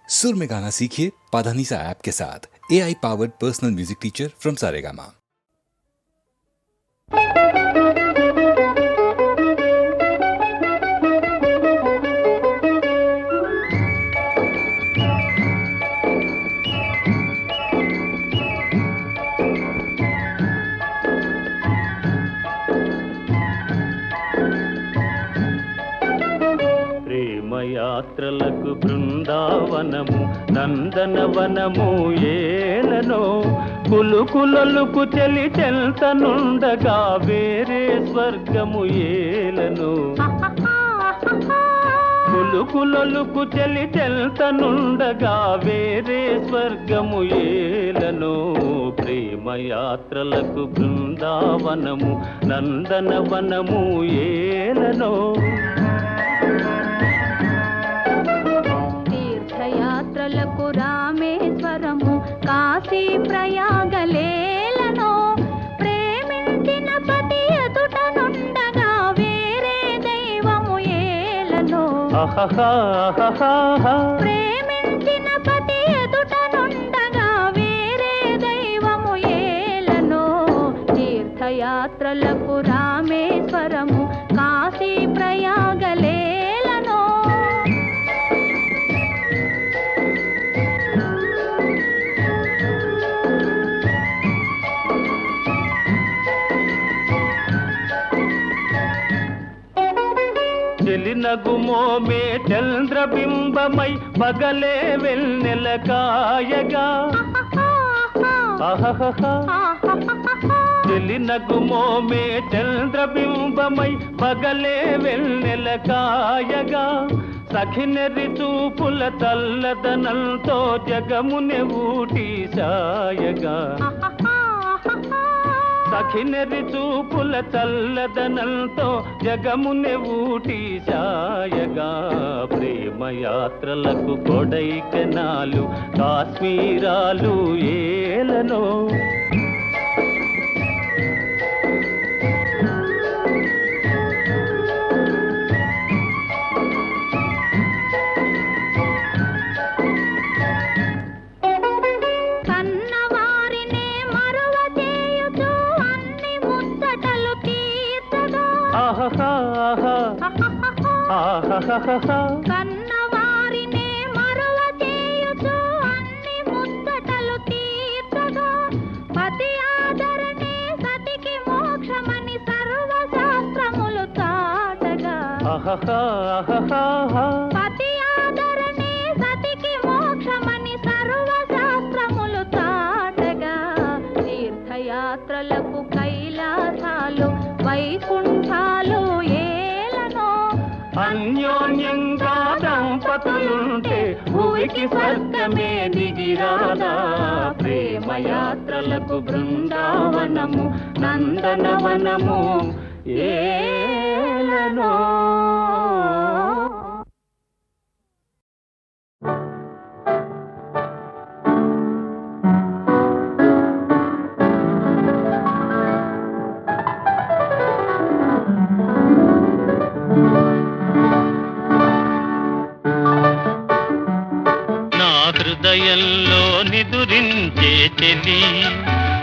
सुर में गाना सीखिए पाधानीसा ऐप के साथ। AI powered personal music teacher from Saregama. యాత్రలకు బృందావనము నందనవనము ఏలనో కులుకులలుకు చెలి చెల్తనుండగా వేరే స్వర్గము ఏలనో కులుకులలుకు చెలి చెల్తనుండగా వేరే స్వర్గము ఏలనో ప్రేమయాత్రలకు బృందావనము నందనవనము ఏలనో తీర్థయాత్రలకు రామేశ్వరము కాశీ ప్రయాగలేలనో ప్రేమించిన పతి ఎదుట నుండగా వేరే దైవము ఏలనో ప్రేమించిన పతి ఎదుట నుండగా వేరే దైవము ఏలనో తీర్థయాత్రలకు రామేశ్వరము కాశీ ప్రయాగలేలనో చెలినగుమోమే చంద్రబింబమై పగలే వెన్నెల కాయగా చెలినగుమోమే చంద్రబింబమై పగలే వెన్నెల కాయగా సఖినెరి చూపుల తల్లదనంతో జగముని ఊటి సాయగా సఖినెరి చూపుల చల్లదనంతో జగముని ఊటి సాయగా ప్రేమయాత్రలకు కొడైకెనాలు కాశ్మీరాలు ఏలనో కన్నవారినే మరువ చేయుచు అన్ని ముచ్చటలు తీర్చగా పతి ఆదరణే సతికి మోక్షమని సర్వశాస్త్రములు చాటగా పతి ఆదరణే సతికి మోక్షమని సర్వశాస్త్రములు చాటగా తీర్థయాత్రలకు కైలాసాలు వైకుంఠాలు అన్యోన్యంగా దంపతులుంటే భూమికి స్వర్గమే దిగిరాదా ప్రేమయాత్రలకు బృందావనము నందనవనము ఏలనో హృదయంలో నిదురించే చెలి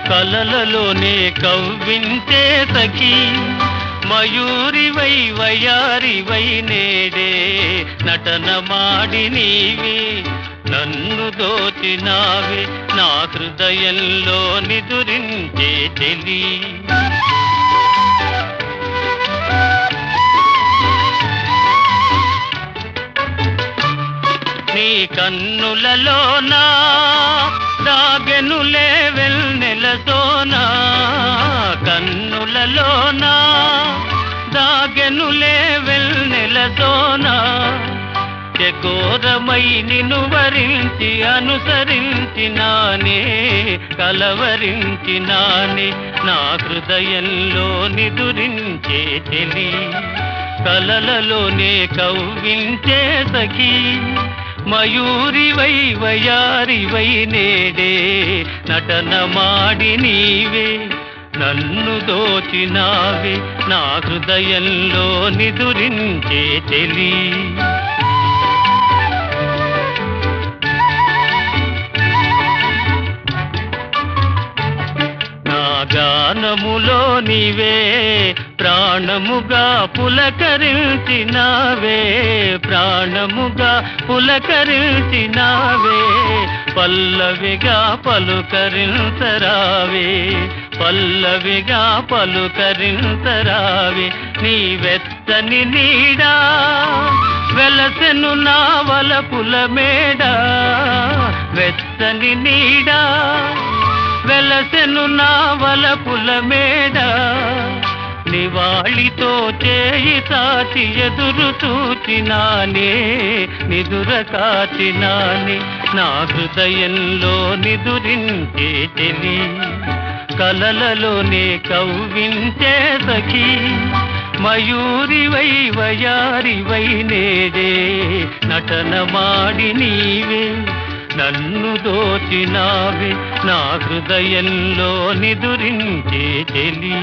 కలలలోనే కవ్వించే సఖి మయూరివై వయారివై నేడే నటన మాడి నీవే నన్ను దోచినావే నా హృదయంలో నిదురించే చెలి నీ కన్నులలోనా దాగెనులే వెన్నెల సోనా కన్నులలోనా దాగెనులే వెన్నెల సోనా చకోరమై నిన్ను వరించి అనుసరించినానే కలవరించినానే నా హృదయంలో నిదురించే చెలి కలలలోనే కవ్వించే సఖీ మయూరివై వయారివై నేడే నటన మాడి నీవే నన్ను దోచినావే నా హృదయంలో నిదురించే చెలి ప్రాణముగా పులకరించినావే, ప్రాణముగా పులకరించినావే, పల్లవిగా పలుకరించరావే, పల్లవిగా పలుకరించరావే. నీ వెచ్చని నీడా వెలసెను నా వలపుల మేడ, వెచ్చని నీడా వెలసెను నా వలపుల మేడ. నివాళితో చేయి తాచి ఎదురు చూచినానే, నిదుర కాచినానే, నా హృదయంలో నిదురించే చెలి, కలలలోనే కవ్వించే సఖీ. మయూరివై వయారివై నేడే నటన మాడి నీవే, నన్ను దోచినావే, నా హృదయంలో నిదురించే చెలి.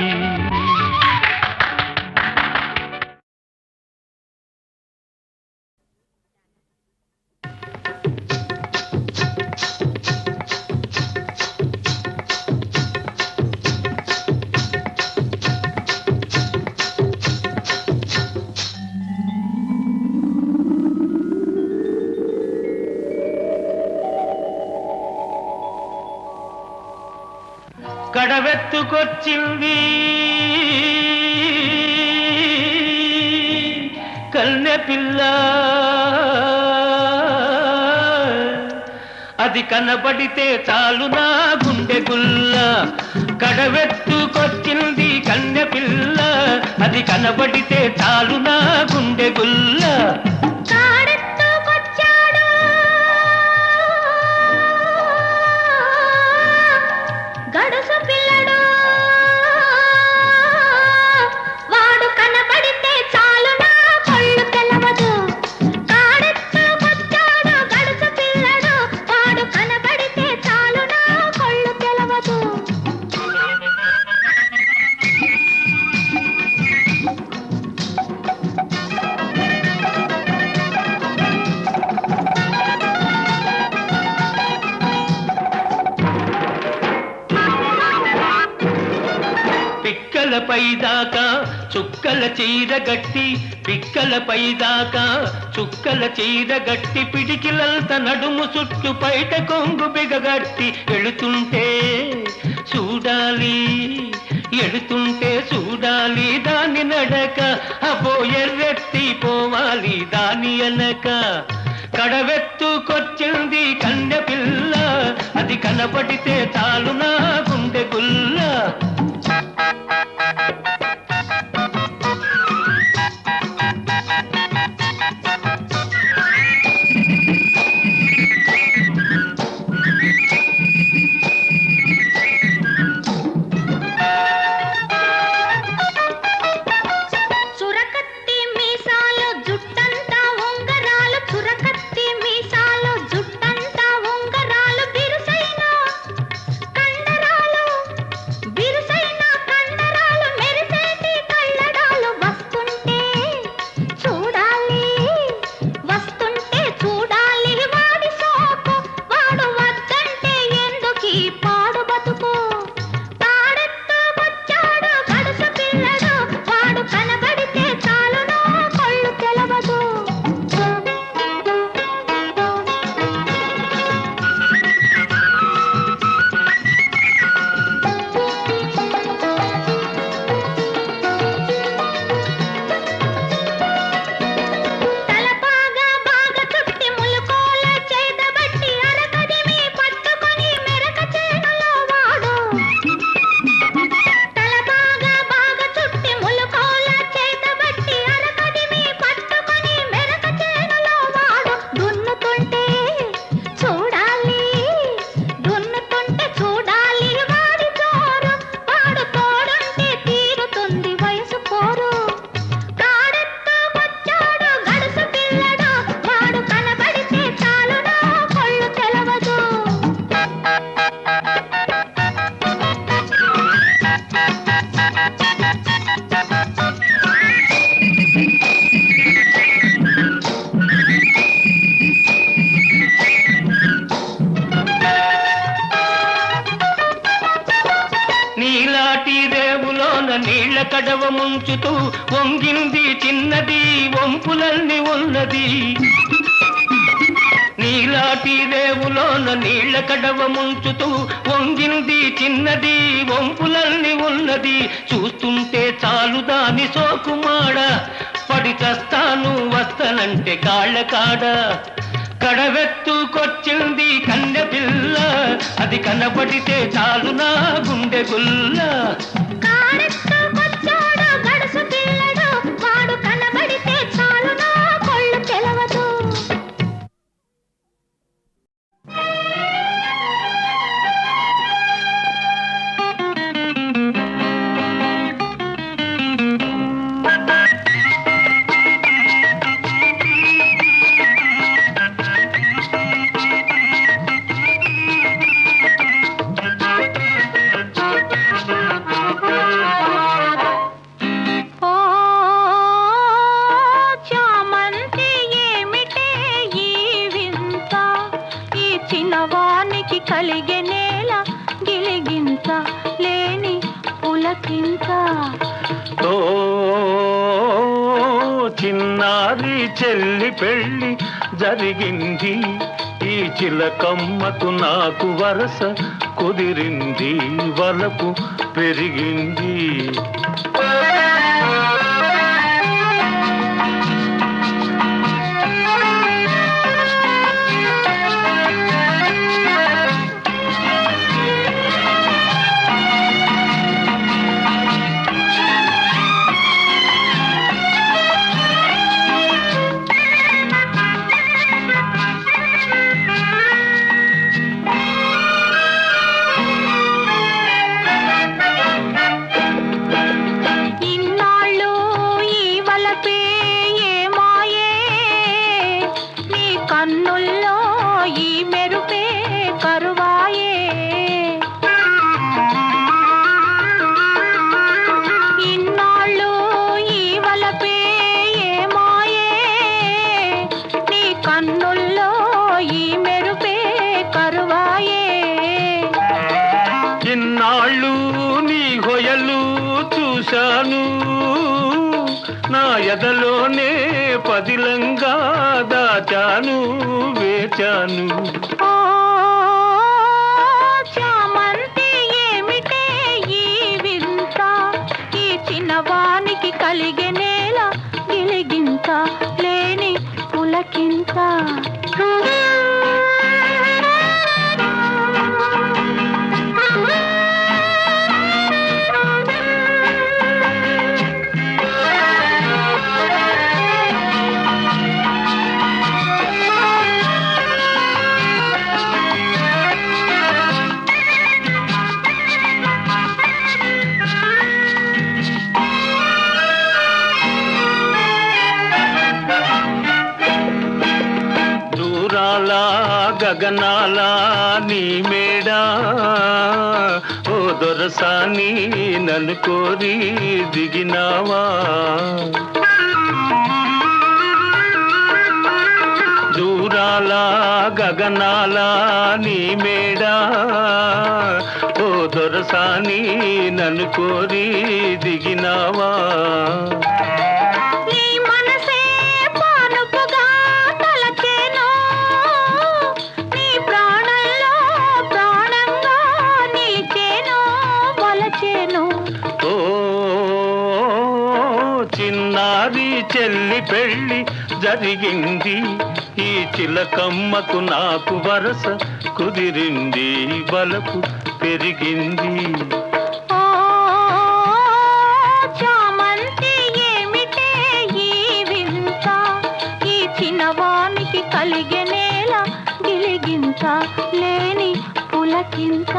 కడవెత్తుకొచ్చింది కన్నె పిల్ల, అది కనబడితే చాలు నా గుండె గుల్ల. కడవెత్తుకొచ్చింది కన్నె పిల్ల, అది కనబడితే చాలు నా గుండె గుల్ల. గడుసు పిల్లడు వాడు కనబడితే చాలు నా కళ్ళు తెలవదు. కాడెత్తుకొచ్చాడు గడుసు పిల్లడు, వాడు కనబడితే చాలు నా కళ్ళు తెలవదు. పిక్కలపై దాకా చుక్కల చీర గట్టి, పిక్కలపై దాకా చుక్కల చీర గట్టి, పిడికిలంత నడుము చుట్టు పైట కొంగు బిగగట్టి, ఎడుతుంటే చూడాలి, ఎడుతుంటే చూడాలి దాని నడక, అబో ఎర్రెత్తి పోవాలి దాని అనక. కడవెత్తుకొచ్చింది కన్నె పిల్ల, అది కనపడితే చాలు నా గుండె గుల్ల. చురకత్తి మీసాలు జుట్టంతా ఉంగరాలు, చురకత్తి మీసాలు జుట్టంతా ఉంగరాలు, బిరుసైన కండరా నీళ్ల కడవ ముంచుతూ వంగింది చిన్నది వంపులన్నీ ఉన్నది నీలాటి రేవులోన నీళ్ల కడవ ముంచుతూ వంగింది చిన్నది వంపులన్నీ ఉన్నది చూస్తుంటే చాలు దాని సోకుమాడ పడి చస్తాను వస్తనంటే కాళ్ళ కాడ కడవెత్తుకొచ్చింది కన్నె పిల్ల అది కనపడితే చాలు నా గుండె గుల్ల కాడెత్తుకొచ్చాడు గడుసు పిల్లడు వాడు కనబడితే చాలు నా కొళ్ళు తెలవదు కలిగే నేల గిలిగింత లేని పులకింత ఓ చిన్నారి చెల్లి పెళ్ళి జరిగింది ఈ చిలకమ్మకు నాకు వరస కుదిరింది వలపు పెరిగింది కన్నుల్లో ఈ మెరుపే కరువాయే ఇన్నాళ్ళు ఈ వలపే ఏమాయే నీ కన్నుల్లో ఈ మెరుపే కరువాయే ఇన్నాళ్ళు నీ హొయలు చూశాను నా ఎదలోనే పదిలంగా దాచాను వేచాను చామంతి ఏమిటే ఈ వింత ఈ చిన్నవానికి కలిగే నేల గిలిగింత లేని పులకింత గగనాల నీ మేడా ఓ దొరసాని నన్ను కోరి దిగినావా దూరాల గగనాల నీ మేడా ఓ దొరసాని నన్ను కోరి దిగినావా చిన్నారి చెల్లి పెళ్ళి జరిగింది ఈ చిలకమ్మకు నాకు వరస కుదిరింది వలపు పెరిగింది చామంతి ఏమిటే ఈ వింత ఈ చిన్నవానికి కలిగే నేల గిలిగింత లేని పులకింత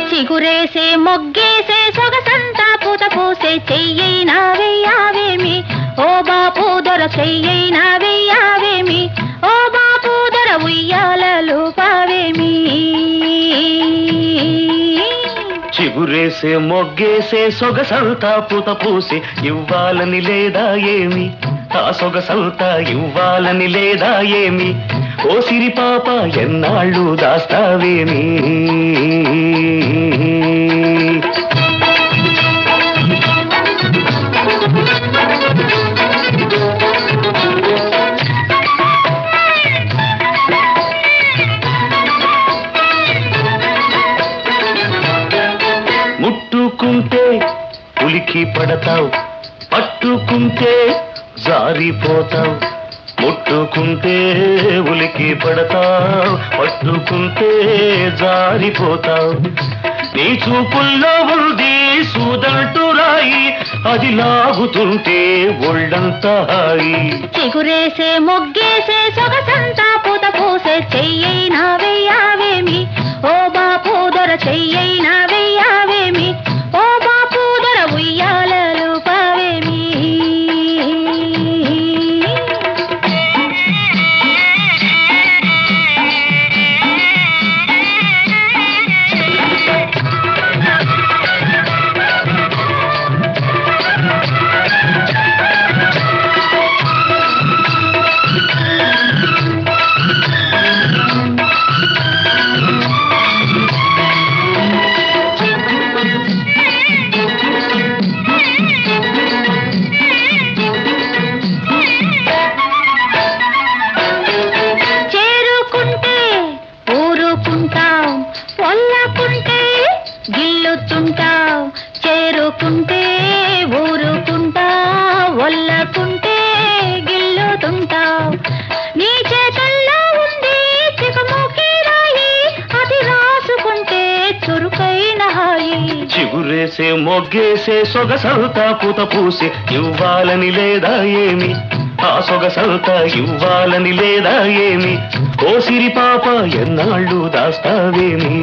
చిగురేసే మొగ్గేసే సొగసంతా పూత పూసే చెయ్యైనా వెయ్యావేమి ఓ బాపు దొర చెయ్యైనా వెయ్యావేమి ఓ బాపు దొర ఉయ్యాలలు పావేమి చిగురేసే మొగ్గేసే సొగసంతా పూత పూసి ఇవ్వాలని లేదా ఏమి ఆ సొగసంతా ఇవ్వాలని లేదా ఏమి ఓ సిరి పాప ఎన్నాళ్ళు దాస్తావేమి ముట్టుకుంటే ఉలికి పడతావు పట్టుకుంటే జారిపోతావు ముట్టుకుంటే ఉలికి పడతావు పట్టుకుంటే జారిపోతావు నీ చూపుల్లో ఉంది సూదంటూ రాయి అది లాగుతుంటే ఒళ్ళంతా హాయి చిగురేసే మొగ్గేసే సొగసంతా పూత పూసే చెయ్యైనా వెయ్యావేమి ఓ బాపు దొర చెయ్యైనా వెయ్యావేమి ఓ బాపు దొర ఉయ్యాలలు పావేమి చేరుకుంటే ఊరుకుంటాం వల్లకుంటే గిల్లుతుంటాం చేరుకుంటే ఊరుకుంటాం వల్లకుంటే గిల్లుతుంటాం నీ చేతల్లో ఉంది చికముకి రాయి అది రాసుకుంటే చురుకైన హాయి చిగురేసే మొగ్గేసే సొగసంతా పూత పూసి ఇవ్వాలని లేదా ఏమి ఆ సొగసంతా ఇవ్వాలని లేదా ఏమి ఓ సిరి పాప ఎన్నాళ్ళు దాస్తావేమి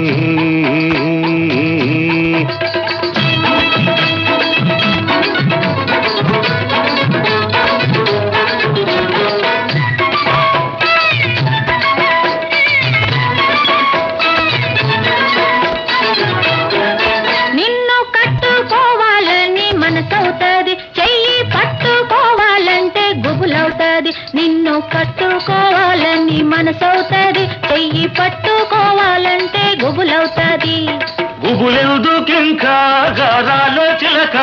నిన్ను కట్టుకోవాలని మనసవుతుంది చెయ్యి పట్టుకోవాలంటే గుబులవుతుంది నిన్ను కట్టుకోవాలని మనసవుతుంది చెయ్యి పట్టుకోవాలంటే గుబులవుతుంది గుబులెందుకింకా గారాల చిలక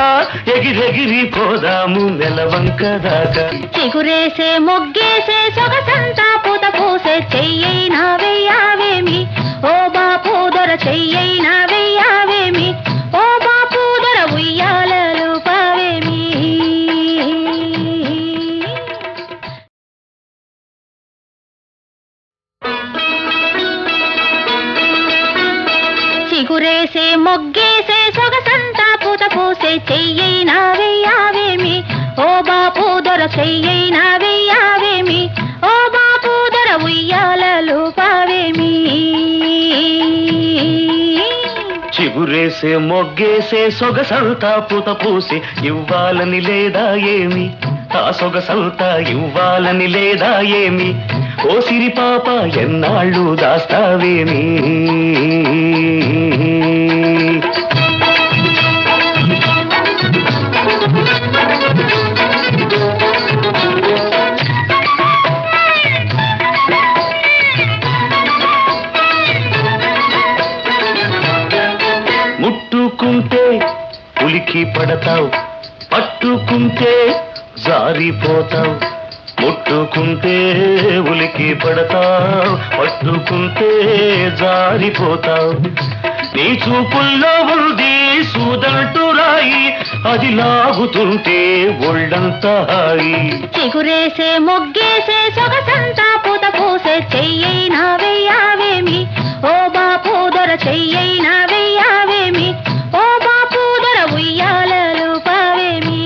ఎగిరెగిరి పోదాము నెలవంక దాకా చిగురేసే మొగ్గేసే సొగసంతా పూత పూసే చెయ్యైనా వెయ్యావేమి ఓ బాపు దొర చెయ్యైనా వెయ్యావేమి ఓ బాపు దొర ఉయ్యాలలు పావేమి చిగురేసే మొగ్గేసే సొగసంతా పూత పూసే చెయ్యైనా వెయ్యావేమి ఓ బాపు దొర చెయ్యైనా వెయ్యావేమి ఓ బాపు దొర ఉయ్యాలలు పావేమి చిగురేసే మొగ్గేసే సొగసంతా పూత పూసి ఇవ్వాలని లేదా ఏమి ఆ సొగసంతా ఇవ్వాలని లేదా ఏమి ఓ సిరి పాప ఎన్నాళ్ళు దాస్తావేమి ముట్టుకుంటే ఉలికి పడతావు పట్టుకుంటే జారిపోతావు ముట్టుకుంటే ఉలికి పడతావు పట్టుకుంటే జారిపోతావు నీ చూపుల్లో ఉంది సూదంటూ రాయి అది లాగుతుంటే ఒళ్ళంతా హాయి చిగురేసే మొగ్గేసే సొగసంతా పూత పూసే చెయ్యైనా వెయ్యావేమి ఓ బాపు దొర చెయ్యైనా వెయ్యావేమి ఓ బాపు దొర ఉయ్యాలలు పావేమి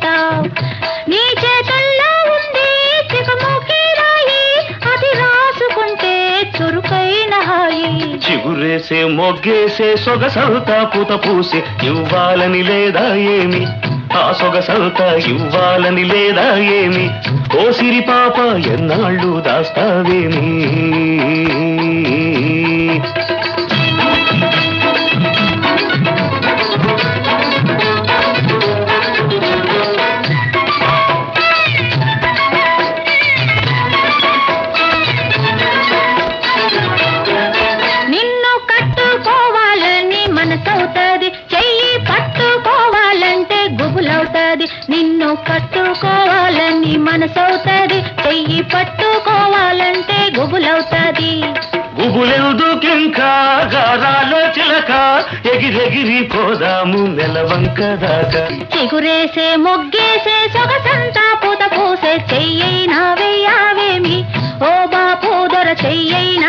ఉంటావు. నీ చేతుల్లో ఉంది చికమూకి రాయి, అది రాసుకుంటే చురుకైన హాయి. చిగురేసే మొగ్గేసే సొగసంతా పూత పూసి ఇవ్వాలని లేదా ఏమి, ఆ సొగసంతా ఇవ్వాలని లేదా ఏమి, ఓ సిరి పాప ఎన్నాళ్ళు దాస్తావేమి. నిన్ను కట్టుకోవాలని మనసవుతుంది, చెయ్యి పట్టుకోవాలంటే గుబులవుతుంది. నిన్ను కట్టుకోవాలని మనసవుతుంది, చెయ్యి పట్టుకోవాలంటే గుబులవుతుంది. గుబులెందుకింకా గారాలో చిలక, ఎగిరెగిరి పోదాము నెలవంక దాకా. చిగురేసే మొగ్గేసే సొగసంతా పూత పూసే, చెయ్యైనా వెయ్యావేమి, ఓ బాపు దొర చెయ్యైనా